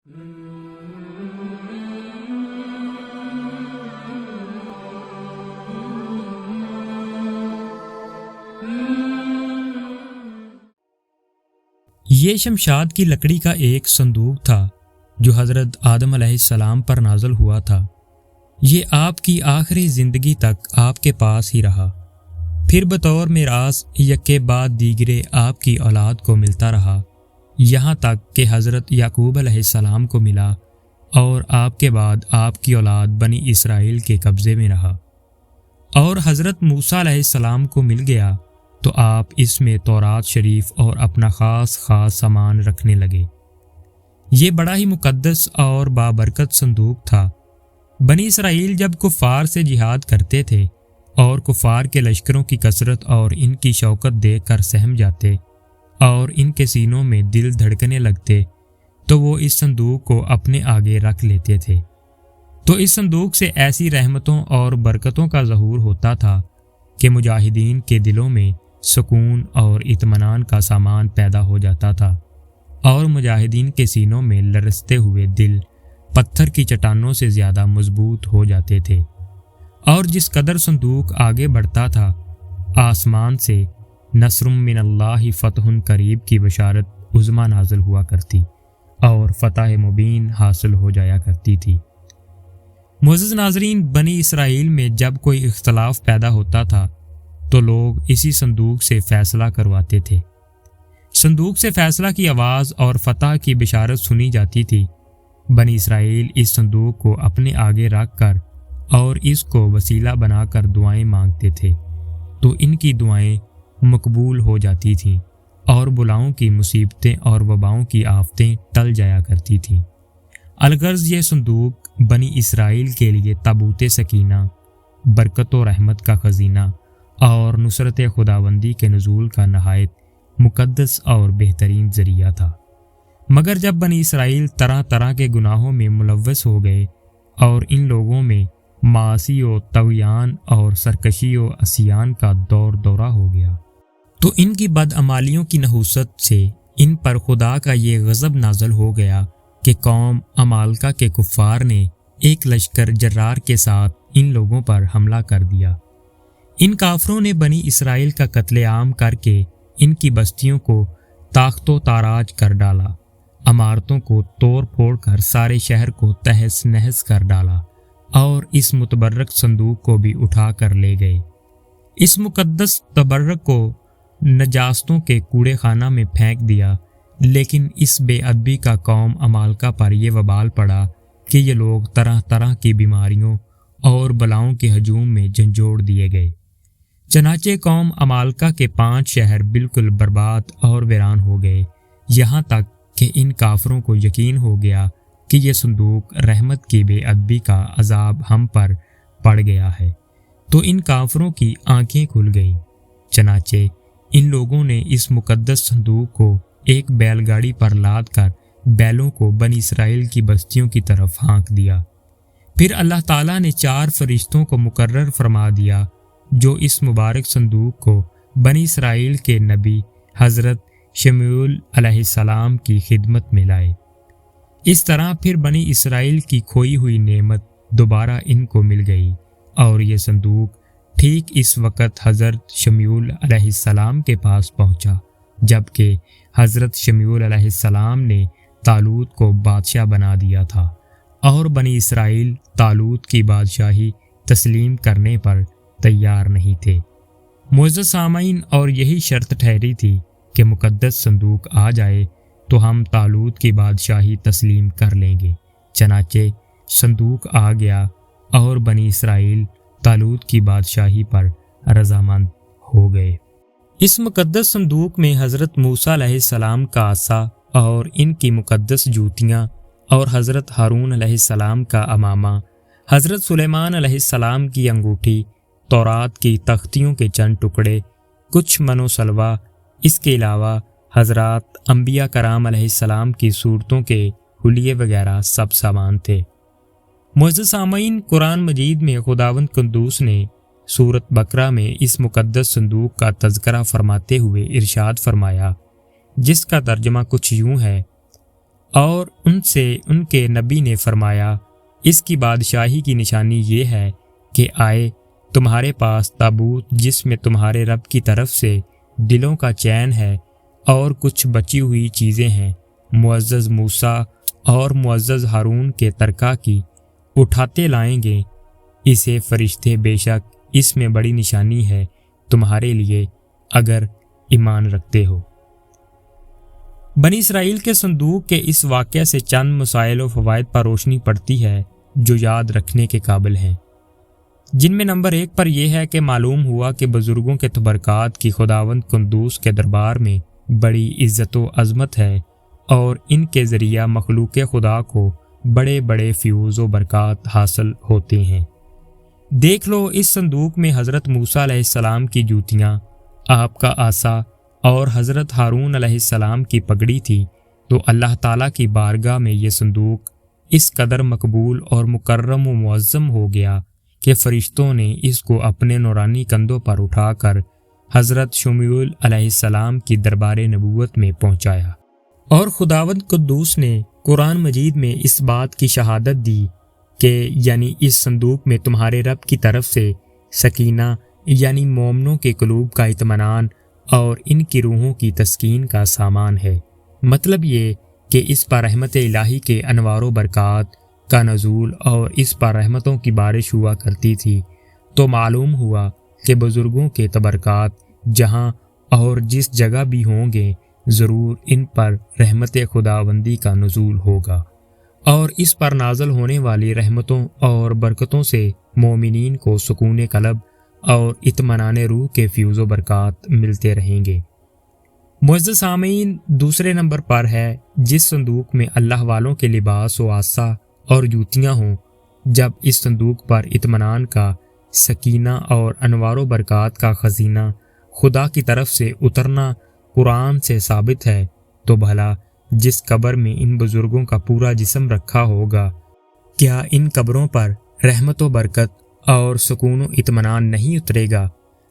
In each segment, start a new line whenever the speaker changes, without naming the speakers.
یہ شمشاد کی لکڑی کا ایک صندوق تھا جو حضرت آدم علیہ السلام پر نازل ہوا تھا۔ یہ آپ کی آخری زندگی تک آپ کے پاس ہی رہا، پھر بطور میراث یکے بعد دیگرے آپ کی اولاد کو ملتا رہا، یہاں تک کہ حضرت یعقوب علیہ السلام کو ملا اور آپ کے بعد آپ کی اولاد بنی اسرائیل کے قبضے میں رہا، اور حضرت موسیٰ علیہ السلام کو مل گیا تو آپ اس میں تورات شریف اور اپنا خاص سامان رکھنے لگے۔ یہ بڑا ہی مقدس اور بابرکت صندوق تھا۔ بنی اسرائیل جب کفار سے جہاد کرتے تھے اور کفار کے لشکروں کی کثرت اور ان کی شوکت دیکھ کر سہم جاتے اور ان کے سینوں میں دل دھڑکنے لگتے تو وہ اس صندوق کو اپنے آگے رکھ لیتے تھے، تو اس صندوق سے ایسی رحمتوں اور برکتوں کا ظہور ہوتا تھا کہ مجاہدین کے دلوں میں سکون اور اطمینان کا سامان پیدا ہو جاتا تھا، اور مجاہدین کے سینوں میں لرزتے ہوئے دل پتھر کی چٹانوں سے زیادہ مضبوط ہو جاتے تھے۔ اور جس قدر صندوق آگے بڑھتا تھا، آسمان سے نصر من اللہ فتح قریب کی بشارت عظمیٰ نازل ہوا کرتی اور فتح مبین حاصل ہو جایا کرتی تھی۔ معزز ناظرین، بنی اسرائیل میں جب کوئی اختلاف پیدا ہوتا تھا تو لوگ اسی صندوق سے فیصلہ کرواتے تھے۔ صندوق سے فیصلہ کی آواز اور فتح کی بشارت سنی جاتی تھی۔ بنی اسرائیل اس صندوق کو اپنے آگے رکھ کر اور اس کو وسیلہ بنا کر دعائیں مانگتے تھے، تو ان کی دعائیں مقبول ہو جاتی تھیں اور بلاؤں کی مصیبتیں اور وباؤں کی آفتیں ٹل جایا کرتی تھیں۔ الغرض یہ صندوق بنی اسرائیل کے لیے تابوت سکینہ، برکت و رحمت کا خزینہ اور نصرت خداوندی کے نزول کا نہایت مقدس اور بہترین ذریعہ تھا۔ مگر جب بنی اسرائیل طرح طرح کے گناہوں میں ملوث ہو گئے اور ان لوگوں میں معاصی و طغیان اور سرکشی و عصیان کا دورہ ہو گیا تو ان کی بدعمالیوں کی نحوست سے ان پر خدا کا یہ غضب نازل ہو گیا کہ قوم عمالقہ کے کفار نے ایک لشکر جرار کے ساتھ ان لوگوں پر حملہ کر دیا۔ ان کافروں نے بنی اسرائیل کا قتل عام کر کے ان کی بستیوں کو تاخت و تاراج کر ڈالا، عمارتوں کو توڑ پھوڑ کر سارے شہر کو تہس نہس کر ڈالا اور اس متبرک صندوق کو بھی اٹھا کر لے گئے۔ اس مقدس تبرک کو نجاستوں کے کوڑے خانہ میں پھینک دیا، لیکن اس بے ادبی کا قوم عمالقہ پر یہ وبال پڑا کہ یہ لوگ طرح طرح کی بیماریوں اور بلاؤں کے ہجوم میں جھنجھوڑ دیے گئے۔ چنانچہ قوم عمالقہ کے 5 شہر بالکل برباد اور ویران ہو گئے، یہاں تک کہ ان کافروں کو یقین ہو گیا کہ یہ صندوق رحمت کی بے ادبی کا عذاب ہم پر پڑ گیا ہے، تو ان کافروں کی آنکھیں کھل گئیں۔ چنانچہ ان لوگوں نے اس مقدس صندوق کو ایک بیل گاڑی پر لاد کر بیلوں کو بنی اسرائیل کی بستیوں کی طرف ہانک دیا۔ پھر اللہ تعالیٰ نے 4 فرشتوں کو مقرر فرما دیا جو اس مبارک صندوق کو بنی اسرائیل کے نبی حضرت شمیعول علیہ السلام کی خدمت میں لائے۔ اس طرح پھر بنی اسرائیل کی کھوئی ہوئی نعمت دوبارہ ان کو مل گئی، اور یہ صندوق ٹھیک اس وقت حضرت شمیعول علیہ السلام کے پاس پہنچا جبکہ حضرت شمیعول علیہ السلام نے طالوت کو بادشاہ بنا دیا تھا، اور بنی اسرائیل طالوت کی بادشاہی تسلیم کرنے پر تیار نہیں تھے۔ معزز سامعین، اور یہی شرط ٹھہری تھی کہ مقدس صندوق آ جائے تو ہم طالوت کی بادشاہی تسلیم کر لیں گے۔ چنانچہ صندوق آ گیا اور بنی اسرائیل طالوت کی بادشاہی پر رضامند ہو گئے۔ اس مقدس صندوق میں حضرت موسیٰ علیہ السلام کا عصا اور ان کی مقدس جوتیاں، اور حضرت ہارون علیہ السلام کا امامہ، حضرت سلیمان علیہ السلام کی انگوٹھی، تورات کی تختیوں کے چند ٹکڑے، کچھ من و سلوہ، اس کے علاوہ حضرات انبیاء کرام علیہ السلام کی صورتوں کے حلیے وغیرہ سب سامان تھے۔ معزز سامعین، قرآن مجید میں خداوند قدوس نے سورۃ بقرہ میں اس مقدس صندوق کا تذکرہ فرماتے ہوئے ارشاد فرمایا، جس کا ترجمہ کچھ یوں ہے: اور ان سے ان کے نبی نے فرمایا، اس کی بادشاہی کی نشانی یہ ہے کہ آئے تمہارے پاس تابوت جس میں تمہارے رب کی طرف سے دلوں کا چین ہے اور کچھ بچی ہوئی چیزیں ہیں، معزز موسیٰ اور معزز ہارون کے ترکہ کی، اٹھاتے لائیں گے اسے فرشتے، بے شک اس میں بڑی نشانی ہے تمہارے لیے اگر ایمان رکھتے ہو۔ بنی اسرائیل کے صندوق کے اس واقعہ سے چند مسائل و فوائد پر روشنی پڑتی ہے جو یاد رکھنے کے قابل ہیں، جن میں نمبر 1 پر یہ ہے کہ معلوم ہوا کہ بزرگوں کے تبرکات کی خداوند قدوس کے دربار میں بڑی عزت و عظمت ہے اور ان کے ذریعہ مخلوق خدا کو بڑے بڑے فیوز و برکات حاصل ہوتے ہیں۔ دیکھ لو، اس صندوق میں حضرت موسیٰ علیہ السلام کی جوتیاں، آپ کا عصا اور حضرت ہارون علیہ السلام کی پگڑی تھی، تو اللہ تعالیٰ کی بارگاہ میں یہ صندوق اس قدر مقبول اور مکرم و معظم ہو گیا کہ فرشتوں نے اس کو اپنے نورانی کندھوں پر اٹھا کر حضرت شموئیل علیہ السلام کی دربار نبوت میں پہنچایا، اور خداوند قدوس نے قرآن مجید میں اس بات کی شہادت دی کہ یعنی اس صندوق میں تمہارے رب کی طرف سے سکینہ یعنی مومنوں کے قلوب کا اطمینان اور ان کی روحوں کی تسکین کا سامان ہے۔ مطلب یہ کہ اس پر رحمت الہی کے انوار و برکات کا نزول اور اس پر رحمتوں کی بارش ہوا کرتی تھی، تو معلوم ہوا کہ بزرگوں کے تبرکات جہاں اور جس جگہ بھی ہوں گے ضرور ان پر رحمت خداوندی کا نزول ہوگا، اور اس پر نازل ہونے والی رحمتوں اور برکتوں سے مومنین کو سکون قلب اور اطمینان روح کے فیوز و برکات ملتے رہیں گے۔ معزز سامعین، دوسرے نمبر پر ہے جس صندوق میں اللہ والوں کے لباس و عصا اور جوتیاں ہوں۔ جب اس صندوق پر اطمینان کا، سکینہ اور انوار و برکات کا خزینہ خدا کی طرف سے اترنا قرآن سے ثابت ہے، تو بھلا جس قبر میں ان بزرگوں کا پورا جسم رکھا ہوگا، کیا ان قبروں پر رحمت و برکت اور سکون و اطمینان نہیں اترے گا؟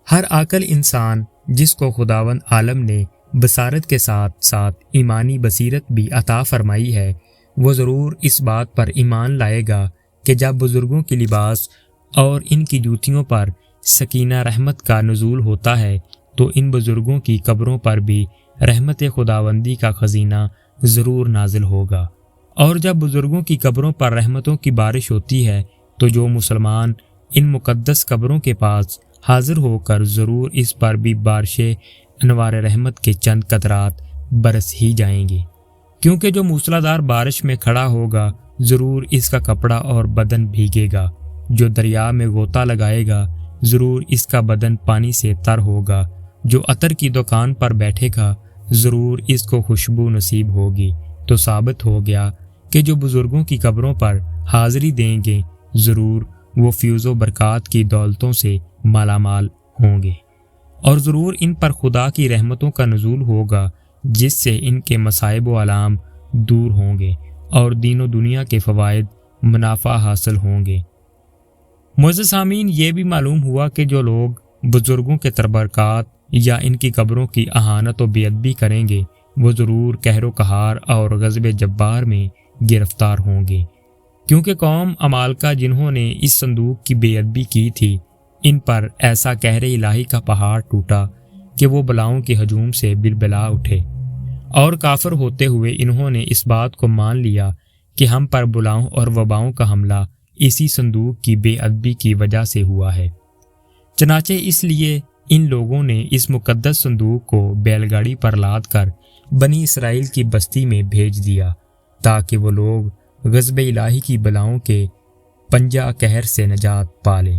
ہر عاقل انسان جس کو خداوند عالم نے بصارت کے ساتھ ساتھ ایمانی بصیرت بھی عطا فرمائی ہے، وہ ضرور اس بات پر ایمان لائے گا کہ جب بزرگوں کی لباس اور ان کی جوتیوں پر سکینہ رحمت کا نزول ہوتا ہے تو ان بزرگوں کی قبروں پر بھی رحمت خداوندی کا خزینہ ضرور نازل ہوگا، اور جب بزرگوں کی قبروں پر رحمتوں کی بارش ہوتی ہے تو جو مسلمان ان مقدس قبروں کے پاس حاضر ہو کر ضرور اس پر بھی بارش انوار رحمت کے چند قطرات برس ہی جائیں گے، کیونکہ جو موسلادھار بارش میں کھڑا ہوگا ضرور اس کا کپڑا اور بدن بھیگے گا، جو دریا میں غوطہ لگائے گا ضرور اس کا بدن پانی سے تر ہوگا، جو عطر کی دکان پر بیٹھے گا ضرور اس کو خوشبو نصیب ہوگی۔ تو ثابت ہو گیا کہ جو بزرگوں کی قبروں پر حاضری دیں گے ضرور وہ فیوز و برکات کی دولتوں سے مالا مال ہوں گے، اور ضرور ان پر خدا کی رحمتوں کا نزول ہوگا جس سے ان کے مصائب و آلام دور ہوں گے اور دین و دنیا کے فوائد منافع حاصل ہوں گے۔ معزز سامعین، یہ بھی معلوم ہوا کہ جو لوگ بزرگوں کے تبرکات یا ان کی قبروں کی اہانت و بے ادبی کریں گے وہ ضرور قہر و قہار اور غضب جبار میں گرفتار ہوں گے، کیونکہ قوم عمالقہ جنہوں نے اس صندوق کی بے ادبی کی تھی ان پر ایسا قہر الہی کا پہاڑ ٹوٹا کہ وہ بلاؤں کے ہجوم سے بلبلا اٹھے، اور کافر ہوتے ہوئے انہوں نے اس بات کو مان لیا کہ ہم پر بلاؤں اور وباؤں کا حملہ اسی صندوق کی بے ادبی کی وجہ سے ہوا ہے۔ چنانچہ اس لیے ان لوگوں نے اس مقدس صندوق کو بیل گاڑی پر لاد کر بنی اسرائیل کی بستی میں بھیج دیا تاکہ وہ لوگ غضب الہی کی بلاؤں کے پنجہ قہر سے نجات پالیں۔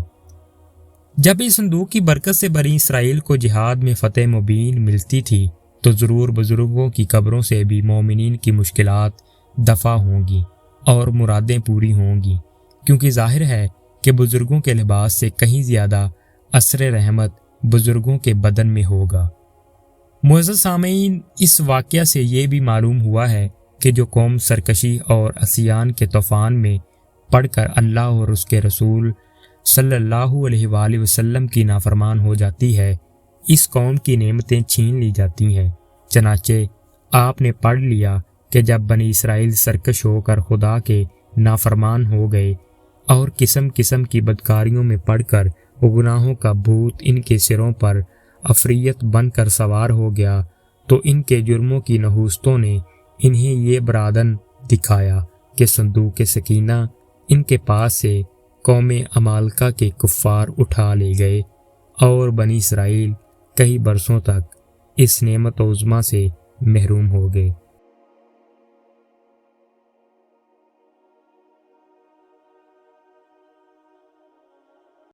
جب اس صندوق کی برکت سے بنی اسرائیل کو جہاد میں فتح مبین ملتی تھی تو ضرور بزرگوں کی قبروں سے بھی مومنین کی مشکلات دفع ہوں گی اور مرادیں پوری ہوں گی، کیونکہ ظاہر ہے کہ بزرگوں کے لباس سے کہیں زیادہ اثر رحمت بزرگوں کے بدن میں ہوگا۔ معزز سامعین، اس واقعہ سے یہ بھی معلوم ہوا ہے کہ جو قوم سرکشی اور عصیان کے طوفان میں پڑھ کر اللہ اور اس کے رسول صلی اللہ علیہ وآلہ وسلم کی نافرمان ہو جاتی ہے، اس قوم کی نعمتیں چھین لی جاتی ہیں۔ چنانچہ آپ نے پڑھ لیا کہ جب بنی اسرائیل سرکش ہو کر خدا کے نافرمان ہو گئے اور قسم قسم کی بدکاریوں میں پڑ کر وہ گناہوں کا بھوت ان کے سروں پر عفریت بن کر سوار ہو گیا، تو ان کے جرموں کی نحوستوں نے انہیں یہ برادن دکھایا کہ صندوق سکینہ ان کے پاس سے قوم عمالقہ کے کفار اٹھا لے گئے، اور بنی اسرائیل کئی برسوں تک اس نعمت عظمیٰ سے محروم ہو گئے۔